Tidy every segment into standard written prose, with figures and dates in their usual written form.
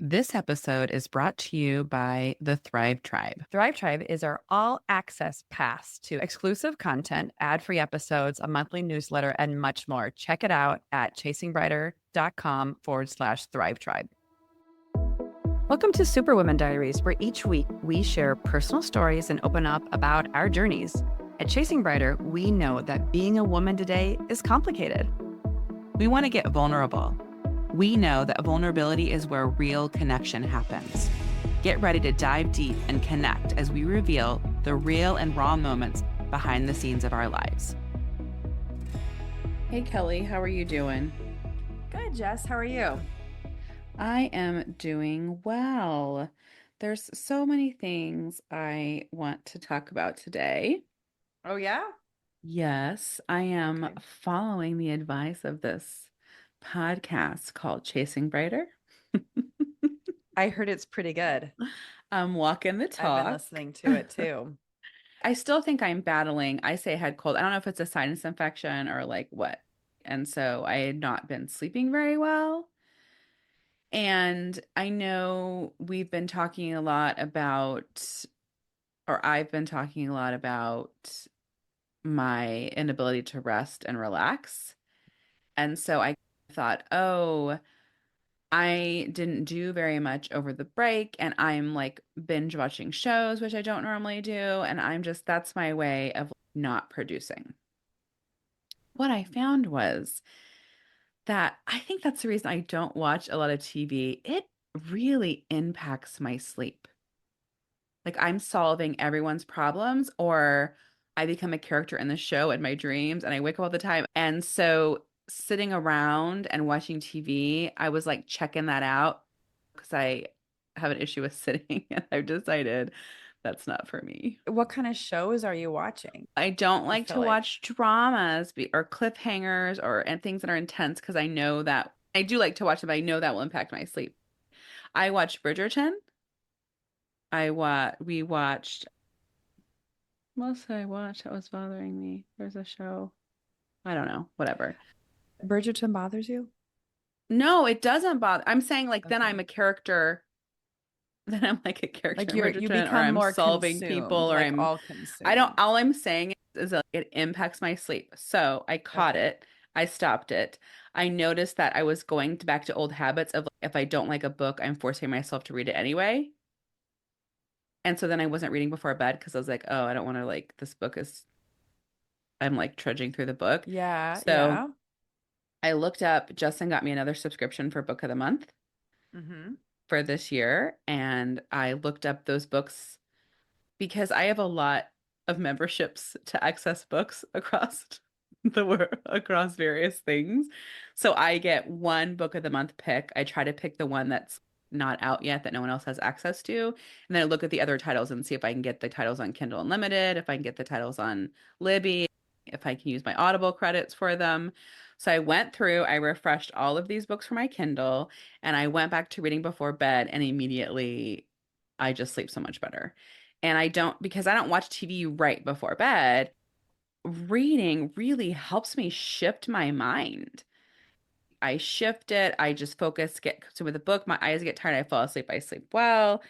This episode is brought to you by the Thrive Tribe. Thrive Tribe is our all access pass to exclusive content, ad free episodes, a monthly newsletter, and much more. Check it out at chasingbrighter.com/Thrive Tribe. Welcome to Superwomen Diaries, where each week we share personal stories and open up about our journeys. At Chasing Brighter, we know that being a woman today is complicated. We want to get vulnerable. We know that vulnerability is where real connection happens. Get ready to dive deep and connect as we reveal the real and raw moments behind the scenes of our lives. Hey, Kelly, how are you doing? Good, Jess. How are you? I am doing well. There's so many things I want to talk about today. Oh, yeah? Yes, I am Okay. following the advice of this podcast called Chasing Brighter. I heard it's pretty good. I'm walking the I've been talk. listening to it too. I still think I'm battling, I say head cold. I don't know if it's a sinus infection or like what. And so I had not been sleeping very well. And I know we've been talking a lot about, or I've been talking a lot about my inability to rest and relax. And so I thought, oh, I didn't do very much over the break, and I'm like binge watching shows, which I don't normally do. And that's my way of not producing. What I found was that I think that's the reason I don't watch a lot of TV. It really impacts my sleep. Like I'm solving everyone's problems, or I become a character in the show in my dreams and I wake up all the time. And so sitting around and watching TV, I was like checking that out because I have an issue with sitting and I've decided that's not for me. What kind of shows are you watching? I don't I like feel to like. watch dramas or cliffhangers or and things that are intense because I know that I do like to watch them, but I know that will impact my sleep. I watched Bridgerton. We watched what else did I watch that was bothering me? There's a show. I don't know, whatever. Bridgerton bothers you? No, it doesn't bother. I'm saying like then I'm Okay. a character, then I'm like a character Like in you Bridgerton, or become I'm more solving people, consumed, or like all I don't, consumed. all I'm saying is that it impacts my sleep. So I caught Okay. it. I stopped it. I noticed that I was going back to old habits of if I don't like a book, I'm forcing myself to read it anyway. And so then I wasn't reading before bed because I was like, oh, I don't want to like this book is I'm like trudging through the book. Yeah, So yeah. I looked up, Justin got me another subscription for Book of the Month Mm-hmm. for this year. And I looked up those books because I have a lot of memberships to access books across the world, across various things. So I get one Book of the Month pick. I try to pick the one that's not out yet that no one else has access to. And then I look at the other titles and see if I can get the titles on Kindle Unlimited, if I can get the titles on Libby, if I can use my Audible credits for them. So I went through, I refreshed all of these books for my Kindle, and I went back to reading before bed, and immediately I just sleep so much better. And because I don't watch TV right before bed, reading really helps me shift my mind. I shift it, I just focus, get so with a book, my eyes get tired, I fall asleep, I sleep well.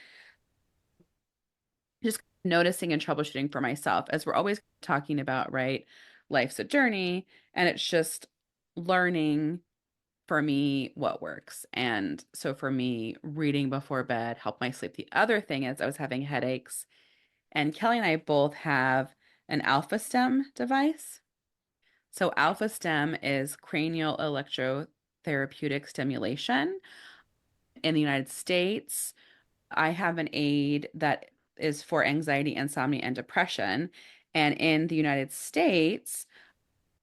Just noticing and troubleshooting for myself, as we're always talking about, right? Life's a journey, and it's just learning for me what works. And so for me, reading before bed helped my sleep. The other thing is I was having headaches, and Kelly and I both have an Alpha-Stim device. So Alpha-Stim is cranial electrotherapeutic stimulation. In the United States, I have an aid that is for anxiety, insomnia, and depression. And in the United States,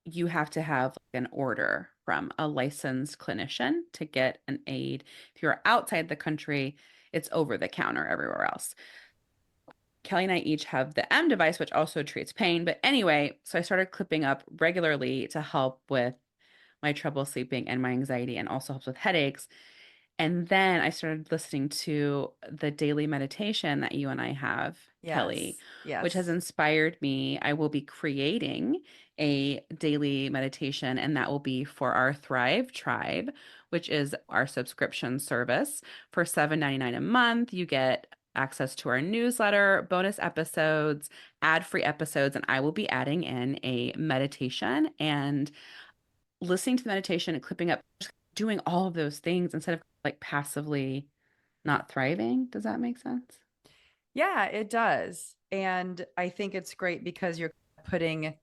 you have to have an order from a licensed clinician to get an aid. If you're outside the country, it's over the counter everywhere else. Kelly and I each have the M device, which also treats pain. But anyway, so I started clipping up regularly to help with my trouble sleeping and my anxiety, and also helps with headaches. And then I started listening to the daily meditation that you and I have, Kelly, Yes. which has Yes. inspired me. I will be creating a daily meditation, and that will be for our Thrive Tribe, which is our subscription service. For $7.99 a month, you get access to our newsletter, bonus episodes, ad-free episodes, and I will be adding in a meditation and listening to the meditation and clipping up, just doing all of those things instead of like passively not thriving. Does that make sense? Yeah, it does. And I think it's great because you're putting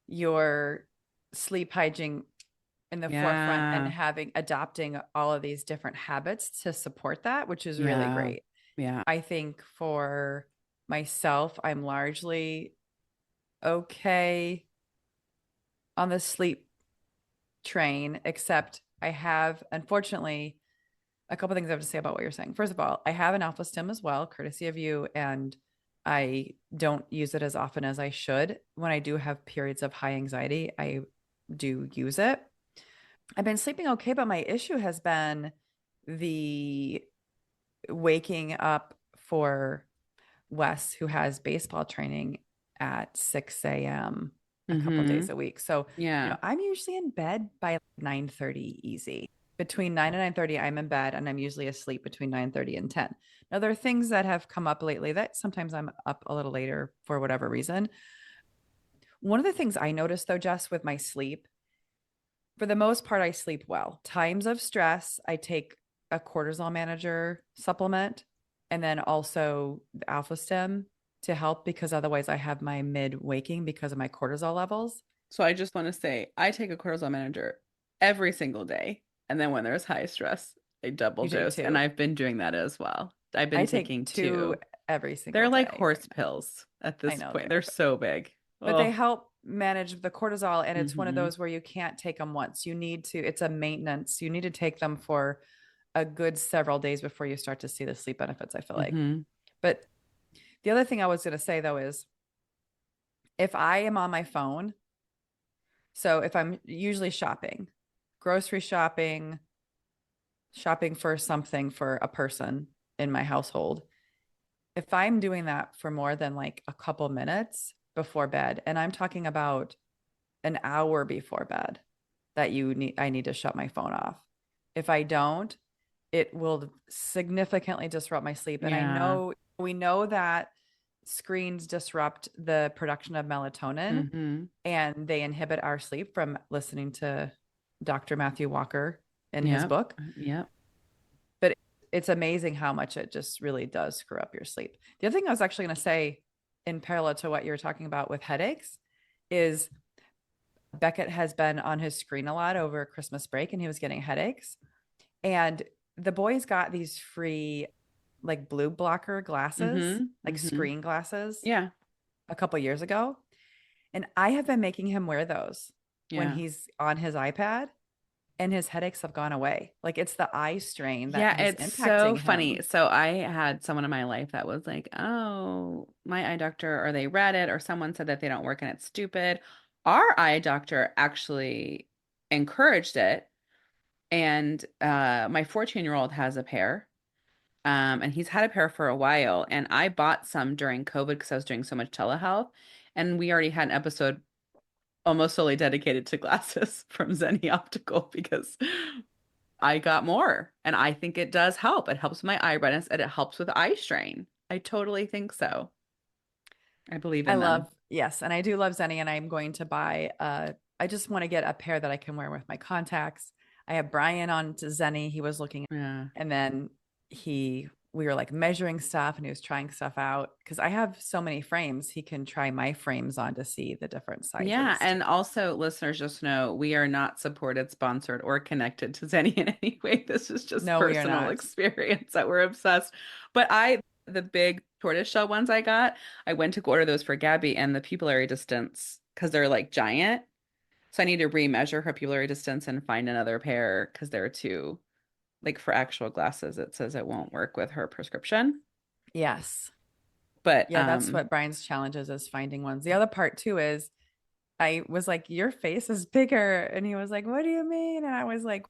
your sleep hygiene in the forefront and Yeah. having adopting all of these different habits to support that, which is really Yeah. great. Yeah. I think for myself, I'm largely okay on the sleep train, except I have, unfortunately, a couple things I have to say about what you're saying. First of all, I have an Alpha-Stim as well, courtesy of you, and I don't use it as often as I should. When I do have periods of high anxiety, I do use it. I've been sleeping okay, but my issue has been the waking up for Wes, who has baseball training at 6 a.m. a couple Mm-hmm. days a week. So, Yeah. I'm usually in bed by 9:30 easy. Between 9 and 9:30, I'm in bed and I'm usually asleep between 9:30 and 10. Now, there are things that have come up lately that sometimes I'm up a little later for whatever reason. One of the things I noticed though, Jess, with my sleep, for the most part, I sleep well. Times of stress, I take a cortisol manager supplement and then also the Alpha-Stim to help because otherwise I have my mid waking because of my cortisol levels. So I just want to say I take a cortisol manager every single day. And then when there's high stress, I double You take dose. And two. I've been doing that as well. I've I been take taking two two. every They're single like day horse right now. pills at I this know they point. They're are, so big. but they Oh. help manage the cortisol. And it's one of Mm-hmm. those where you can't take them once. You need to, it's a maintenance. You need to take them for a good several days before you start to see the sleep benefits, I feel like. Mm-hmm. But the other thing I was going to say though is if I am on my phone, so if I'm usually shopping, grocery shopping, shopping for something for a person in my household, if I'm doing that for more than like a couple minutes before bed, and I'm talking about an hour before bed that I need to shut my phone off. If I don't, it will significantly disrupt my sleep. And I Yeah. know we know that screens disrupt the production of melatonin Mm-hmm. and they inhibit our sleep from listening to Dr. Matthew Walker in his Yep. book. Yep. But it's amazing how much it just really does screw up your sleep. The other thing I was actually going to say, in parallel to what you were talking about with headaches, is Beckett has been on his screen a lot over Christmas break and he was getting headaches. And the boys got these free, like blue blocker glasses, Mm-hmm. like Mm-hmm. screen glasses Yeah. a couple years ago. And I have been making him wear those when Yeah. he's on his iPad and his headaches have gone away. Like it's the eye strain that Yeah, is it's so impacting funny. him. So I had someone in my life that was like, "Oh, my eye doctor," or they read it, or someone said that they don't work and it's stupid. Our eye doctor actually encouraged it, and my 14-year-old has a pair, and he's had a pair for a while, and I bought some during COVID because I was doing so much telehealth, and we already had an episode almost solely dedicated to glasses from Zenni Optical because I got more. And I think it does help. It helps my eye redness and it helps with eye strain. I totally think so. I believe I in them. love, yes, and I do love Zenni, and I'm going to buy I just want to get a pair that I can wear with my contacts. I have Brian on to Zenni. He was looking, Yeah. and then we were like measuring stuff and he was trying stuff out because I have so many frames. He can try my frames on to see the different Yeah. sizes too. And also, listeners, just know we are not supported, sponsored, or connected to Zenni in any way. This is just No, we are personal not. experience that we're obsessed. But the big tortoiseshell ones I got, I went to order those for Gabby and the pupillary distance, because they're like giant. So I need to remeasure her pupillary distance and find another pair because they're too, like for actual glasses, it says it won't work with her prescription. Yes. But Yeah, that's what Brian's challenge is finding ones. The other part too is I was like, your face is bigger. And he was like, what do you mean? And I was like,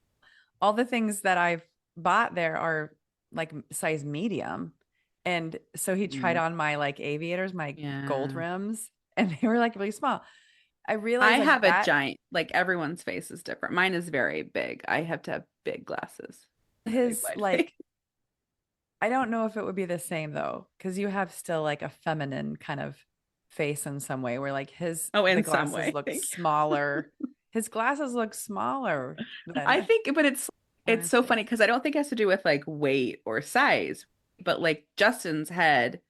all the things that I've bought there are like size medium. And so he tried mm, on my like aviators, my gold yeah. rims, and they were like really small. I I realize like have a that giant, like everyone's face is different. Mine is very big. I have to have big glasses and a big his wide face. like I don't know if it would be the same though, because you have still like a feminine kind of face in some way where like his Oh, the in some glasses way. look Thank smaller. His glasses look smaller you. I than think, but on it's his so funny face. because I don't think it has to do with like weight or size, but like Justin's head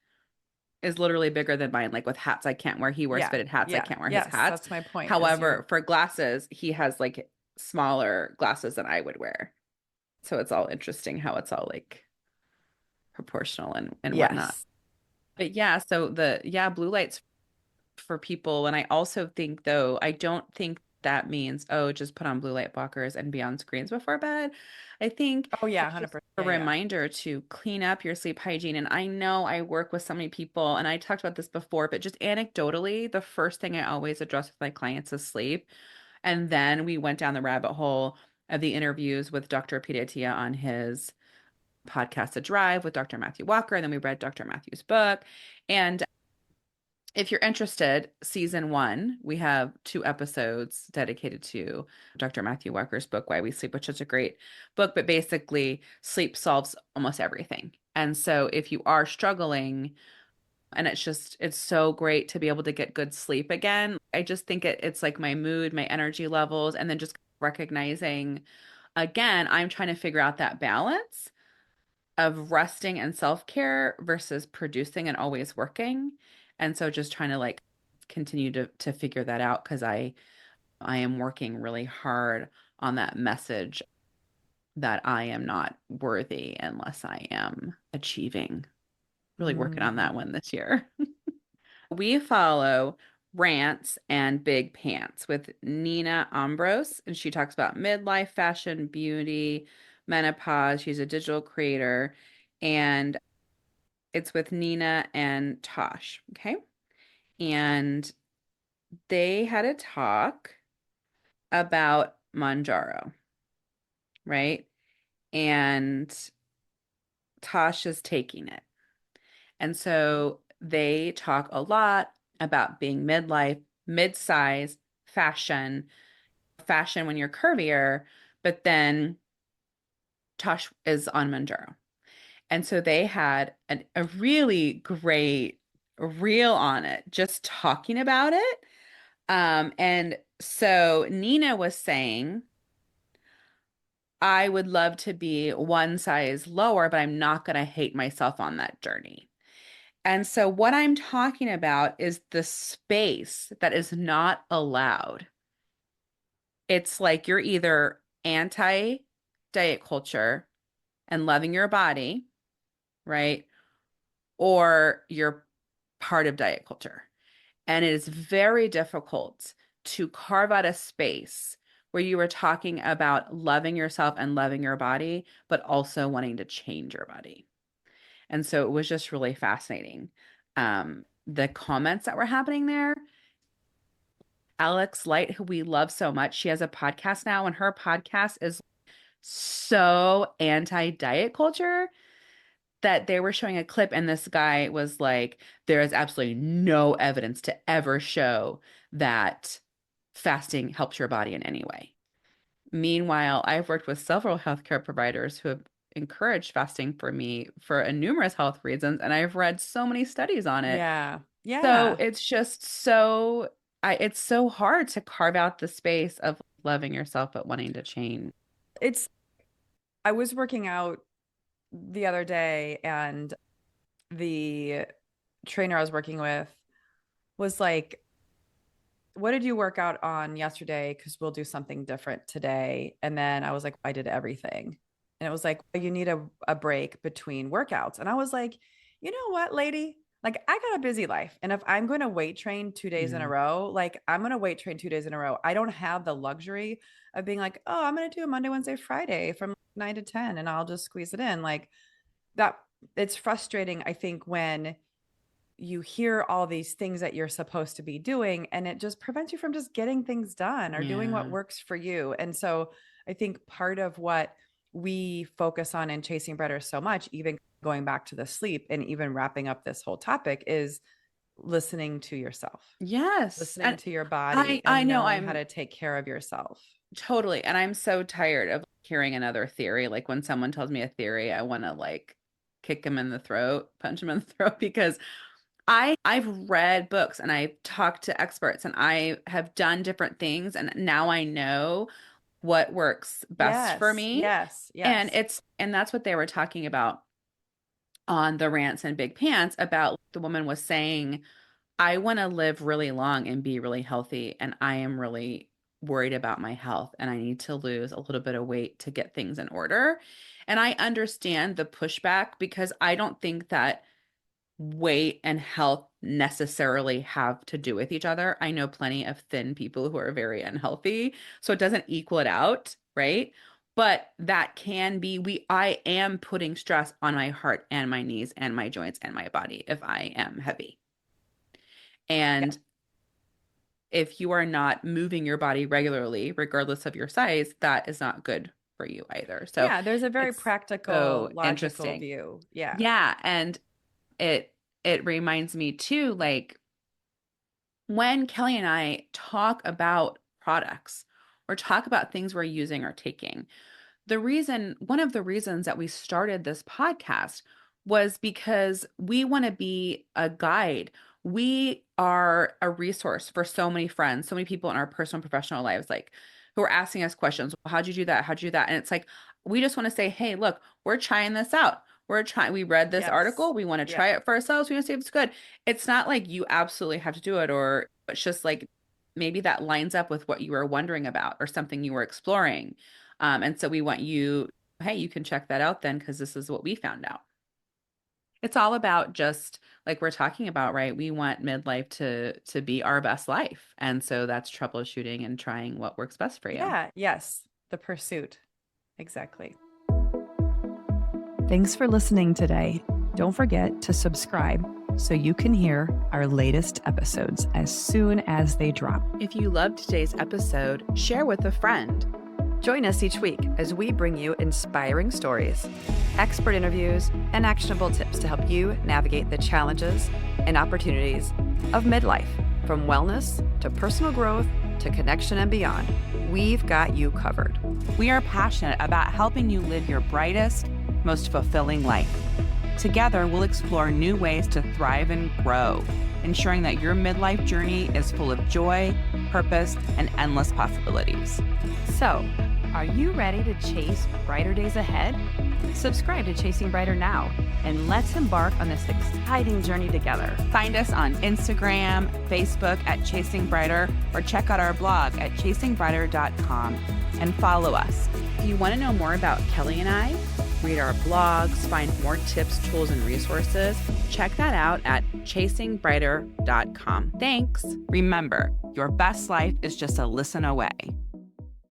is literally bigger than mine. Like with hats, I can't wear. He wears Yeah. fitted hats. I Yeah. can't wear his Yes, hats. that's my point is you However, for glasses, he has like smaller glasses than I would wear. So it's all interesting how it's all like proportional and whatnot. yes. But yeah, so blue lights for people. And I also think though, I don't think that means, oh, just put on blue light blockers and be on screens before bed. I think Oh yeah, it's just 100%. a Yeah, yeah. reminder to clean up your sleep hygiene. And I know I work with so many people, and I talked about this before, but just anecdotally, the first thing I always address with my clients is sleep. And then we went down the rabbit hole of the interviews with Dr. Pediatia on his podcast, A Drive with Dr. Matthew Walker. And then we read Dr. Matthew's book. And if you're interested, season one, we have 2 episodes dedicated to Dr. Matthew Walker's book, Why We Sleep, which is a great book. But basically, sleep solves almost everything. And so if you are struggling, and it's so great to be able to get good sleep again. I just think it's like my mood, my energy levels, and then just recognizing again, I'm trying to figure out that balance of resting and self-care versus producing and always working. And so just trying to like continue to figure that out because I am working really hard on that message that I am not worthy unless I am achieving. Really working on that Mm. one this year. We follow Rants and Big Pants with Nina Ambrose, and she talks about midlife, fashion, beauty, menopause. She's a digital creator, and it's with Nina and Tosh. Okay. And they had a talk about Manjaro, right? And Tosh is taking it. And so they talk a lot about being midlife, mid-size, fashion when you're curvier, but then Tosh is on Manjaro. And so they had a really great reel on it, just talking about it. And so Nina was saying, I would love to be one size lower, but I'm not going to hate myself on that journey. And so what I'm talking about is the space that is not allowed. It's like you're either anti diet culture and loving your body, right? Or you're part of diet culture. And it is very difficult to carve out a space where you are talking about loving yourself and loving your body, but also wanting to change your body. And so it was just really fascinating. The comments that were happening there, Alex Light, who we love so much, she has a podcast now, and her podcast is so anti-diet culture that they were showing a clip, and this guy was like, there is absolutely no evidence to ever show that fasting helps your body in any way. Meanwhile, I've worked with several healthcare providers who have encouraged fasting for me for a numerous health reasons, and I've read so many studies on it. Yeah. So Yeah. it's just it's so hard to carve out the space of loving yourself but wanting to change. It's I was working out the other day and the trainer I was working with was like, what did you work out on yesterday? Because we'll do something different today. And then I was like, I did everything. And it was like, well, you need a break between workouts. And I was like, you know what, lady? Like, I got a busy life. And if I'm going to weight train 2 days in a Yeah. row, like, I'm going to weight train 2 days in a row. I don't have the luxury of being like, oh, I'm going to do a Monday, Wednesday, Friday from 9 to 10 and I'll just squeeze it in. Like, that it's frustrating, I think, when you hear all these things that you're supposed to be doing and it just prevents you from just getting things done or doing what Yeah. works for you. And so I think part of what we focus on in Chasing Better so much, even going back to the sleep and even wrapping up this whole topic, is listening to yourself, Yes. listening And to your body I and know knowing how I'm to take care of yourself. totally, and I'm so tired of hearing another theory. Like when someone tells me a theory, I want to like kick him in the throat, punch him in the throat because I've read books and I've talked to experts and I have done different things and now I know what works best for Yes, me. yes, And yes. that's what they were talking about on the rants and big pants about the woman was saying, I want to live really long and be really healthy and I am really worried about my health and I need to lose a little bit of weight to get things in order. And I understand the pushback because I don't think that weight and health necessarily have to do with each other. I know plenty of thin people who are very unhealthy, so it doesn't equal it out, right? But that can be I am putting stress on my heart and my knees and my joints and my body if I am heavy. Yeah, And if you are not moving your body regularly, regardless of your size, that is not good for you either. So yeah, there's a very it's so practical, logical interesting. view. Yeah. Yeah, and it it reminds me too, like when Kelly and I talk about products or talk about things we're using or taking, one of the reasons that we started this podcast was because we want to be a guide. We are a resource for so many friends, so many people in our personal and professional lives, like who are asking us questions. Well, how'd you do that? How'd you do that? And it's like, we just want to say, hey, look, we're trying this out. We read this Yes. article. We want to Yeah. try it for ourselves. We want to see if it's good. It's not like you absolutely have to do it, or it's just like maybe that lines up with what you were wondering about or something you were exploring. And so we want you, hey, you can check that out then because this is what we found out. It's all about just like we're talking about, right? We want midlife to be our best life. And so that's troubleshooting and trying what works best for you. Yeah. Yes. The pursuit. Exactly. Thanks for listening today. Don't forget to subscribe so you can hear our latest episodes as soon as they drop. If you loved today's episode, share with a friend. Join us each week as we bring you inspiring stories, expert interviews, and actionable tips to help you navigate the challenges and opportunities of midlife. From wellness to personal growth to connection and beyond, we've got you covered. We are passionate about helping you live your brightest, most fulfilling life. Together, we'll explore new ways to thrive and grow, ensuring that your midlife journey is full of joy, purpose, and endless possibilities. So, are you ready to chase brighter days ahead? Subscribe to Chasing Brighter now, and let's embark on this exciting journey together. Find us on Instagram, Facebook at Chasing Brighter, or check out our blog at chasingbrighter.com and follow us. If you want to know more about Kelly and I, read our blogs, find more tips, tools, and resources, check that out at chasingbrighter.com. Thanks. Remember, your best life is just a listen away.